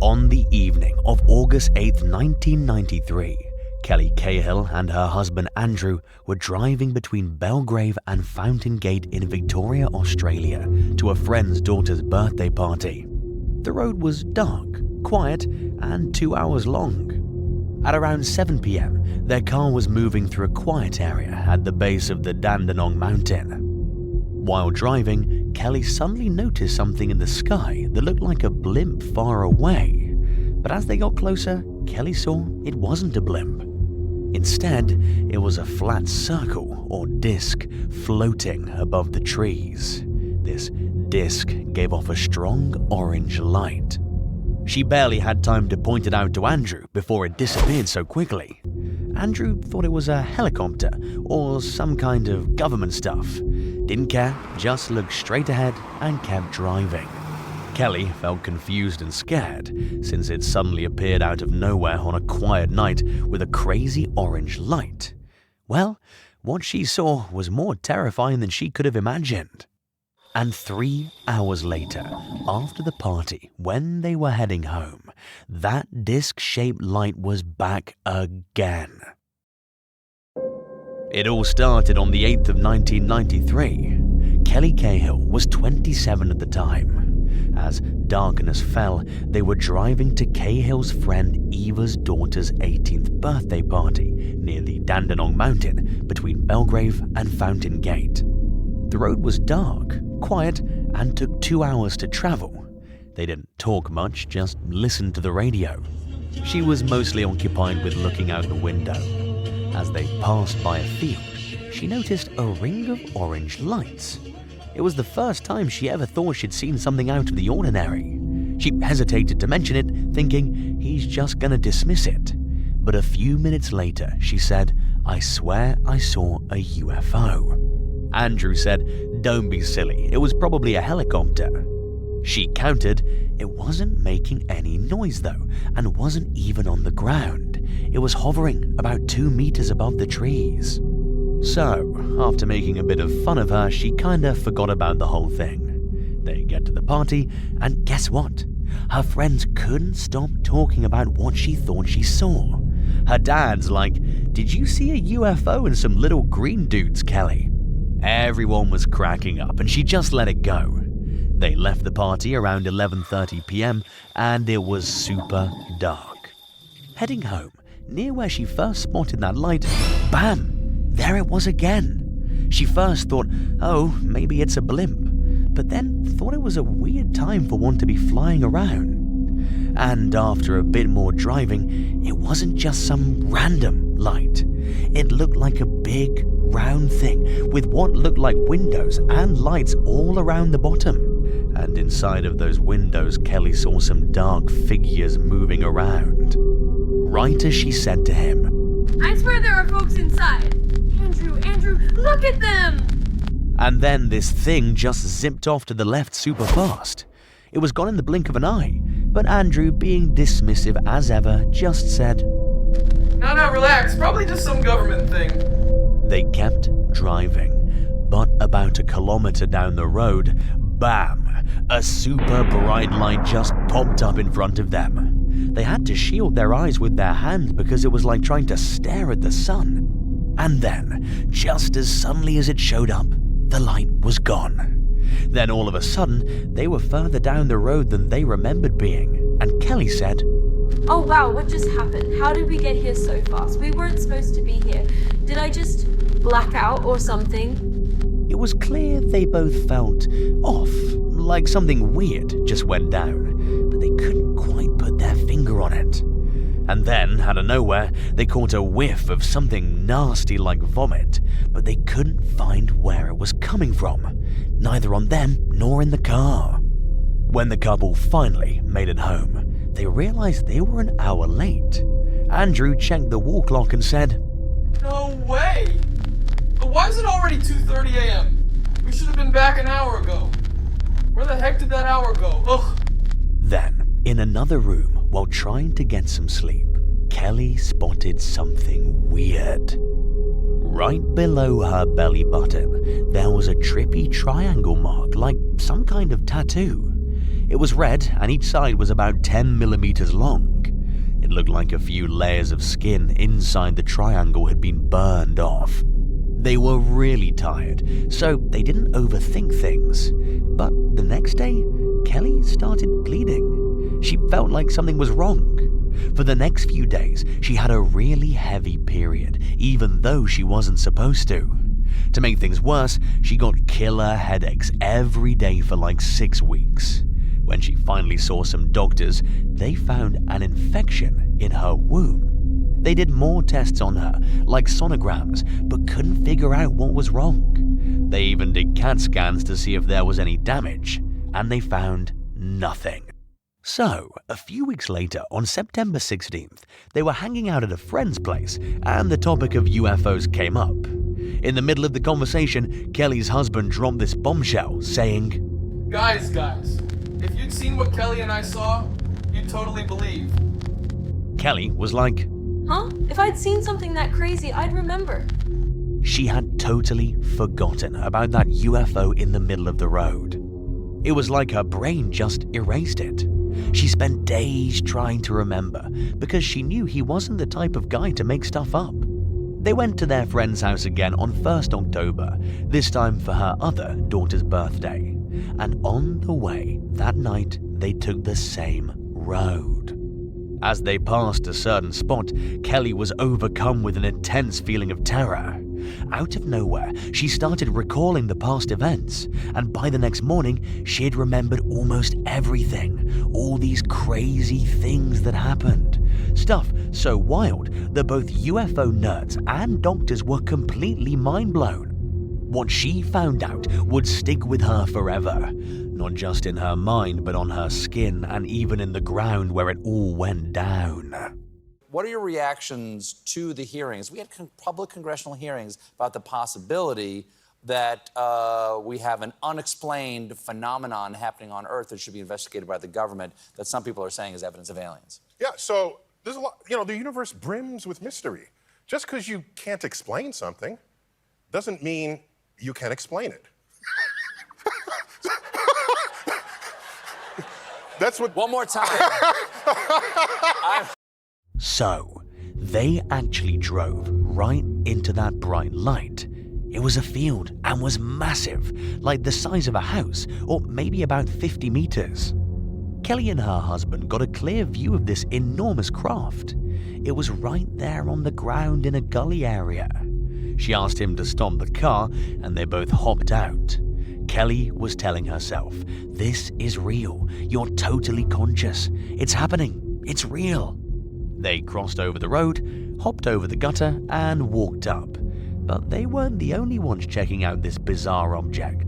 On the evening of August 8, 1993, Kelly Cahill and her husband Andrew were driving between Belgrave and Fountain Gate in Victoria, Australia, to a friend's daughter's birthday party. The road was dark, quiet, and 2 hours long. At around 7 p.m., their car was moving through a quiet area at the base of the Dandenong Mountain. While driving, Kelly suddenly noticed something in the sky that looked like a blimp far away. But as they got closer, Kelly saw it wasn't a blimp. Instead, it was a flat circle or disc floating above the trees. This disc gave off a strong orange light. She barely had time to point it out to Andrew before it disappeared so quickly. Andrew thought it was a helicopter or some kind of government stuff. Didn't care, just looked straight ahead and kept driving. Kelly felt confused and scared since it suddenly appeared out of nowhere on a quiet night with a crazy orange light. Well, what she saw was more terrifying than she could have imagined. And 3 hours later, after the party, when they were heading home, that disc-shaped light was back again. It all started on the 8th of 1993. Kelly Cahill was 27 at the time. As darkness fell, they were driving to Cahill's friend Eva's daughter's 18th birthday party near the Dandenong Mountain between Belgrave and Fountain Gate. The road was dark, quiet, and took 2 hours to travel. They didn't talk much, just listened to the radio. She was mostly occupied with looking out the window. As they passed by a field, she noticed a ring of orange lights. It was the first time she ever thought she'd seen something out of the ordinary. She hesitated to mention it, thinking he's just gonna dismiss it. But a few minutes later, she said, "I swear I saw a UFO." Andrew said, "Don't be silly, it was probably a helicopter." She countered, it wasn't making any noise though, and wasn't even on the ground. It was hovering about 2 meters above the trees. So, after making a bit of fun of her, she kinda forgot about the whole thing. They get to the party, and guess what? Her friends couldn't stop talking about what she thought she saw. Her dad's like, "Did you see a UFO and some little green dudes, Kelly?" Everyone was cracking up, and she just let it go. They left the party around 11:30 p.m. and it was super dark. Heading home, near where she first spotted that light, bam! There it was again. She first thought, oh, maybe it's a blimp, but then thought it was a weird time for one to be flying around. And after a bit more driving, it wasn't just some random light. It looked like a big, round thing with what looked like windows and lights all around the bottom. And inside of those windows, Kelly saw some dark figures moving around. Right as she said to him, "I swear there are folks inside. Andrew, look at them!" And then this thing just zipped off to the left super fast. It was gone in the blink of an eye, but Andrew, being dismissive as ever, just said, No, relax. Probably just some government thing. They kept driving, but about a kilometer down the road, bam! A super bright light just popped up in front of them. They had to shield their eyes with their hands because it was like trying to stare at the sun. And then, just as suddenly as it showed up, the light was gone. Then all of a sudden, they were further down the road than they remembered being, and Kelly said, "Oh wow, what just happened? How did we get here so fast? We weren't supposed to be here. Did I just black out or something?" It was clear they both felt off, like something weird just went down, but they couldn't quite put their finger on it. And then, out of nowhere, they caught a whiff of something nasty like vomit, but they couldn't find where it was coming from, neither on them nor in the car. When the couple finally made it home, they realized they were an hour late. Andrew checked the wall clock and said, No way! But why is it already 2:30 a.m.? We should have been back an hour ago. Where the heck did that hour go? Ugh. Then, in another room, while trying to get some sleep, Kelly spotted something weird. Right below her belly button, there was a trippy triangle mark like some kind of tattoo. It was red and each side was about 10 millimeters long. It looked like a few layers of skin inside the triangle had been burned off. They were really tired, so they didn't overthink things. But the next day, Kelly started bleeding. She felt like something was wrong. For the next few days, she had a really heavy period, even though she wasn't supposed to. To make things worse, she got killer headaches every day for like 6 weeks. When she finally saw some doctors, they found an infection in her womb. They did more tests on her, like sonograms, but couldn't figure out what was wrong. They even did CAT scans to see if there was any damage, and they found nothing. So, a few weeks later, on September 16th, they were hanging out at a friend's place, and the topic of UFOs came up. In the middle of the conversation, Kelly's husband dropped this bombshell, saying, Guys, if you'd seen what Kelly and I saw, you'd totally believe. Kelly was like, Huh? If I'd seen something that crazy, I'd remember. she had totally forgotten about that UFO in the middle of the road. It was like her brain just erased it. She spent days trying to remember because she knew he wasn't the type of guy to make stuff up. They went to their friend's house again on 1st October, this time for her other daughter's birthday. And on the way that night, they took the same road. As they passed a certain spot, Kelly was overcome with an intense feeling of terror. Out of nowhere, she started recalling the past events, and by the next morning, she had remembered almost everything. All these crazy things that happened. Stuff so wild that both UFO nerds and doctors were completely mind-blown. What she found out would stick with her forever. Not just in her mind, but on her skin and even in the ground where it all went down. What are your reactions to the hearings? We had public congressional hearings about the possibility that we have an unexplained phenomenon happening on Earth that should be investigated by the government that some people are saying is evidence of aliens. Yeah, so there's a lot, the universe brims with mystery. Just because you can't explain something doesn't mean you can explain it. That's what... One more time. So, they actually drove right into that bright light. It was a field and was massive, like the size of a house, or maybe about 50 meters. Kelly and her husband got a clear view of this enormous craft. It was right there on the ground in a gully area. She asked him to stop the car, and they both hopped out. Kelly was telling herself, "This is real. You're totally conscious. It's happening. It's real." They crossed over the road, hopped over the gutter, and walked up. But they weren't the only ones checking out this bizarre object.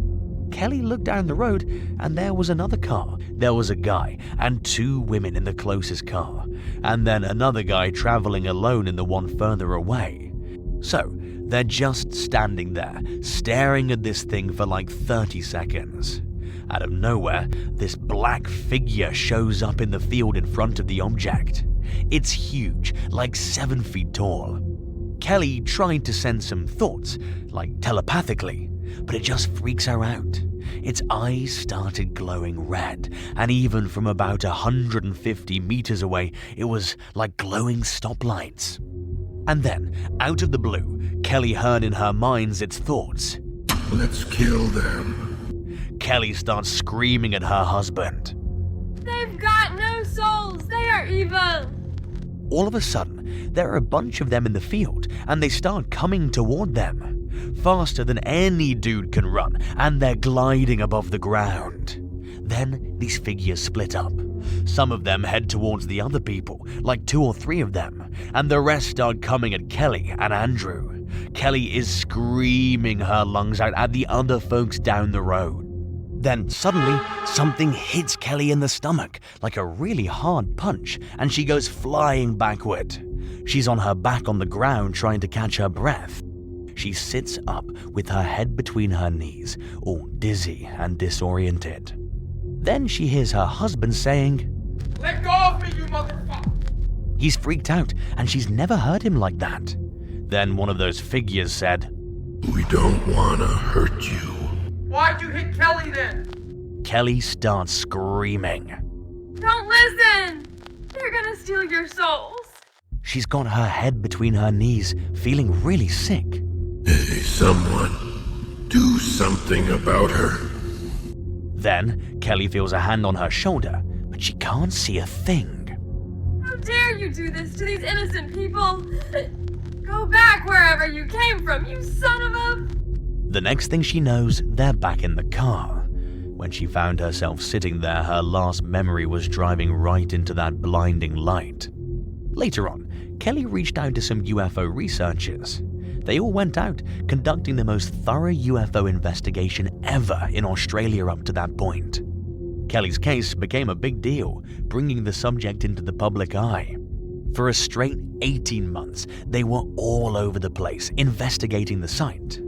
Kelly looked down the road, and there was another car. There was a guy and 2 women in the closest car, and then another guy traveling alone in the one further away. So, they're just standing there, staring at this thing for like 30 seconds. Out of nowhere, this black figure shows up in the field in front of the object. It's huge, like 7 feet tall. Kelly tried to send some thoughts, like telepathically, but it just freaks her out. Its eyes started glowing red, and even from about 150 meters away, it was like glowing stoplights. And then, out of the blue, Kelly heard in her mind its thoughts. Let's kill them. Kelly starts screaming at her husband. They've got no souls. They are evil. All of a sudden, there are a bunch of them in the field, and they start coming toward them. Faster than any dude can run, and they're gliding above the ground. Then, these figures split up. Some of them head towards the other people, like 2 or 3 of them, and the rest start coming at Kelly and Andrew. Kelly is screaming her lungs out at the other folks down the road. Then suddenly, something hits Kelly in the stomach, like a really hard punch, and she goes flying backward. She's on her back on the ground trying to catch her breath. She sits up with her head between her knees, all dizzy and disoriented. Then she hears her husband saying, Let go of me, you motherfucker! He's freaked out, and she's never heard him like that. Then one of those figures said, We don't want to hurt you. Why'd you hit Kelly then? Kelly starts screaming. Don't listen! They're gonna steal your souls. She's got her head between her knees, feeling really sick. Hey, someone, do something about her. Then, Kelly feels a hand on her shoulder, but she can't see a thing. How dare you do this to these innocent people? Go back wherever you came from, you son of a... The next thing she knows, they're back in the car. When she found herself sitting there, her last memory was driving right into that blinding light. Later on, Kelly reached out to some UFO researchers. They all went out, conducting the most thorough UFO investigation ever in Australia up to that point. Kelly's case became a big deal, bringing the subject into the public eye. For a straight 18 months, they were all over the place, investigating the site.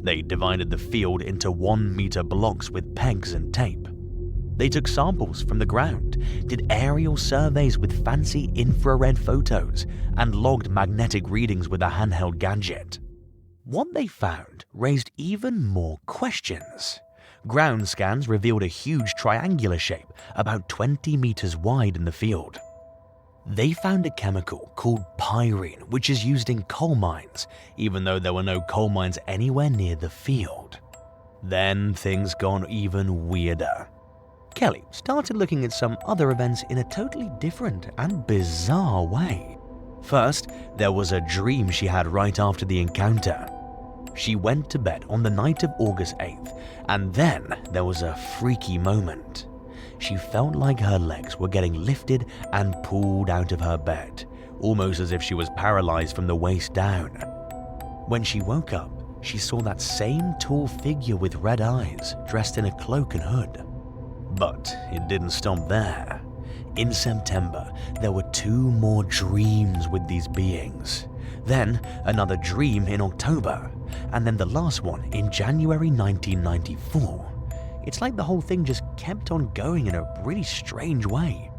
They divided the field into 1-meter blocks with pegs and tape. They took samples from the ground, did aerial surveys with fancy infrared photos, and logged magnetic readings with a handheld gadget. What they found raised even more questions. Ground scans revealed a huge triangular shape about 20 meters wide in the field. They found a chemical called pyrene, which is used in coal mines, even though there were no coal mines anywhere near the field. Then things got even weirder. Kelly started looking at some other events in a totally different and bizarre way. First, there was a dream she had right after the encounter. She went to bed on the night of August 8th, and then there was a freaky moment. She felt like her legs were getting lifted and pulled out of her bed, almost as if she was paralyzed from the waist down. When she woke up, she saw that same tall figure with red eyes, dressed in a cloak and hood. But it didn't stop there. In September, there were 2 more dreams with these beings. Then another dream in October, and then the last one in January 1994. It's like the whole thing just kept on going in a really strange way.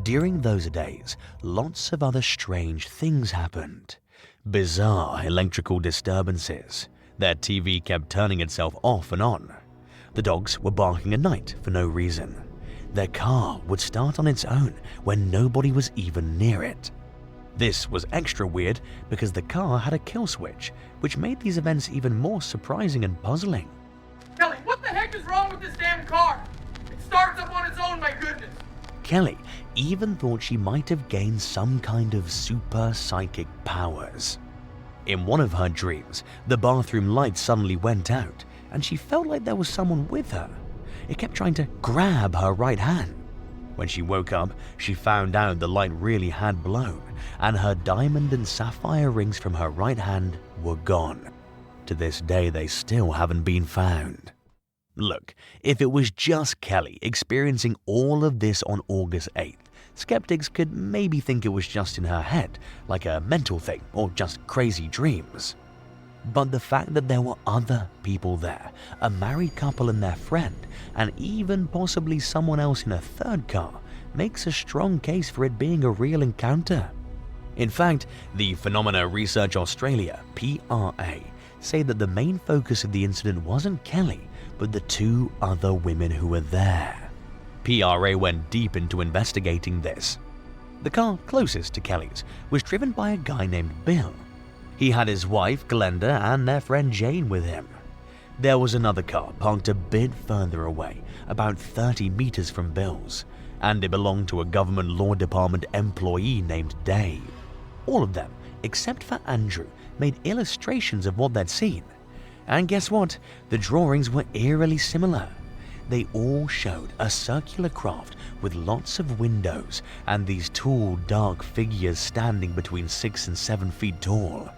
During those days, lots of other strange things happened. Bizarre electrical disturbances. Their TV kept turning itself off and on. The dogs were barking at night for no reason. Their car would start on its own when nobody was even near it. This was extra weird because the car had a kill switch, which made these events even more surprising and puzzling. Kelly, what the heck is wrong with this damn car? It starts up on its own, my goodness. Kelly even thought she might have gained some kind of super psychic powers. In one of her dreams, the bathroom light suddenly went out, and she felt like there was someone with her. It kept trying to grab her right hand. When she woke up, she found out the light really had blown, and her diamond and sapphire rings from her right hand were gone. To this day, they still haven't been found. Look, if it was just Kelly experiencing all of this on August 8th, skeptics could maybe think it was just in her head, like a mental thing or just crazy dreams. But the fact that there were other people there, a married couple and their friend, and even possibly someone else in a third car, makes a strong case for it being a real encounter. In fact, the Phenomena Research Australia, PRA, say that the main focus of the incident wasn't Kelly, but the 2 other women who were there. PRA went deep into investigating this. The car closest to Kelly's was driven by a guy named Bill. He had his wife, Glenda, and their friend Jane with him. There was another car parked a bit further away, about 30 meters from Bill's, and it belonged to a government law department employee named Dave. All of them, except for Andrew, made illustrations of what they'd seen. And guess what? The drawings were eerily similar. They all showed a circular craft with lots of windows and these tall, dark figures standing between 6 and 7 feet tall.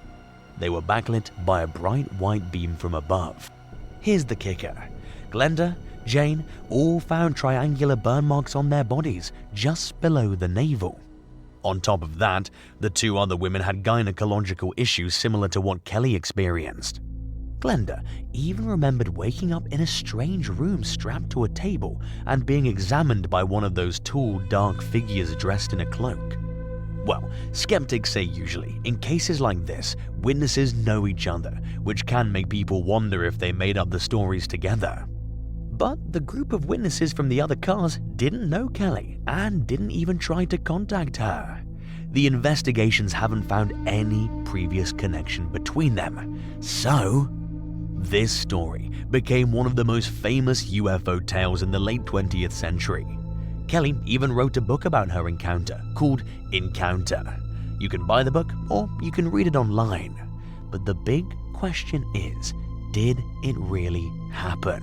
They were backlit by a bright white beam from above. Here's the kicker. Glenda, Jane, all found triangular burn marks on their bodies just below the navel. On top of that, the 2 other women had gynecological issues similar to what Kelly experienced. Glenda even remembered waking up in a strange room strapped to a table and being examined by one of those tall, dark figures dressed in a cloak. Well, skeptics say usually, in cases like this, witnesses know each other, which can make people wonder if they made up the stories together. But the group of witnesses from the other cars didn't know Kelly and didn't even try to contact her. The investigations haven't found any previous connection between them. So, this story became one of the most famous UFO tales in the late 20th century. Kelly even wrote a book about her encounter called Encounter. You can buy the book or you can read it online. But the big question is, did it really happen?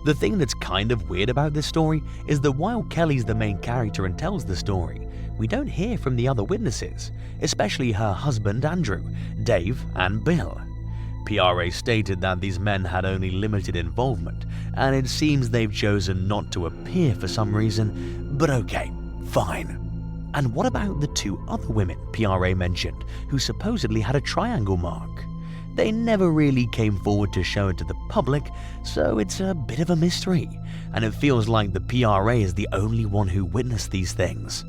The thing that's kind of weird about this story is that while Kelly's the main character and tells the story, we don't hear from the other witnesses, especially her husband Andrew, Dave, and Bill. PRA stated that these men had only limited involvement, and it seems they've chosen not to appear for some reason, but okay, fine. And what about the two other women PRA mentioned who supposedly had a triangle mark? They never really came forward to show it to the public, so it's a bit of a mystery, and it feels like the PRA is the only one who witnessed these things.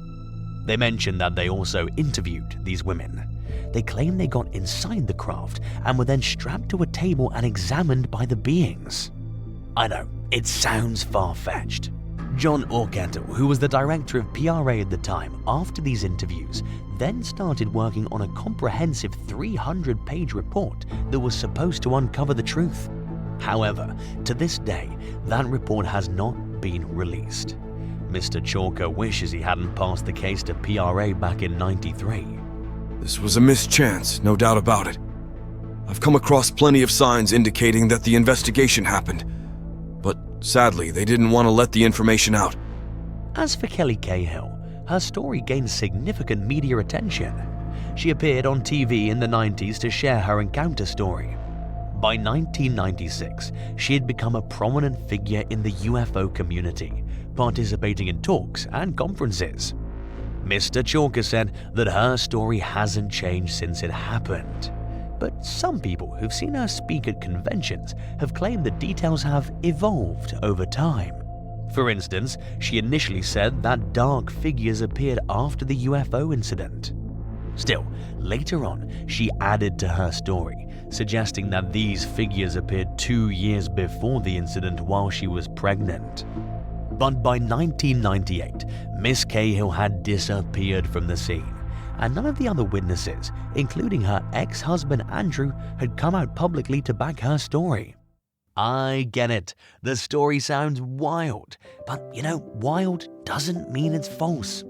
They mentioned that they also interviewed these women. They claim they got inside the craft and were then strapped to a table and examined by the beings. I know, it sounds far-fetched. John Orcetto, who was the director of PRA at the time after these interviews, then started working on a comprehensive 300-page report that was supposed to uncover the truth. However, to this day, that report has not been released. Mr. Chalker wishes he hadn't passed the case to PRA back in '93. This was a mischance, no doubt about it. I've come across plenty of signs indicating that the investigation happened, but sadly, they didn't want to let the information out. As for Kelly Cahill, her story gained significant media attention. She appeared on TV in the 90s to share her encounter story. By 1996, she had become a prominent figure in the UFO community, participating in talks and conferences. Mr. Chalker said that her story hasn't changed since it happened. But some people who've seen her speak at conventions have claimed that details have evolved over time. For instance, she initially said that dark figures appeared after the UFO incident. Still, later on, she added to her story, suggesting that these figures appeared 2 years before the incident while she was pregnant. But by 1998, Miss Cahill had disappeared from the scene, and none of the other witnesses, including her ex-husband Andrew, had come out publicly to back her story. I get it, the story sounds wild, but wild doesn't mean it's false.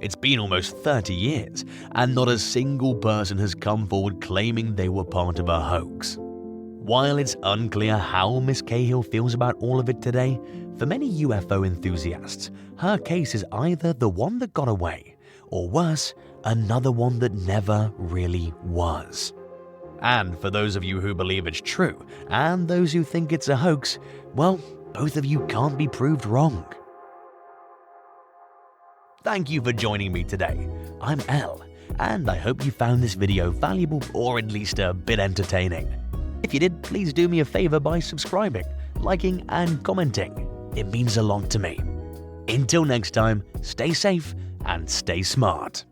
It's been almost 30 years, and not a single person has come forward claiming they were part of a hoax. While it's unclear how Miss Cahill feels about all of it today, for many UFO enthusiasts, her case is either the one that got away, or worse, another one that never really was. And for those of you who believe it's true, and those who think it's a hoax, well, both of you can't be proved wrong. Thank you for joining me today. I'm Elle, and I hope you found this video valuable or at least a bit entertaining. If you did, please do me a favor by subscribing, liking, and commenting. It means a lot to me. Until next time, stay safe and stay smart.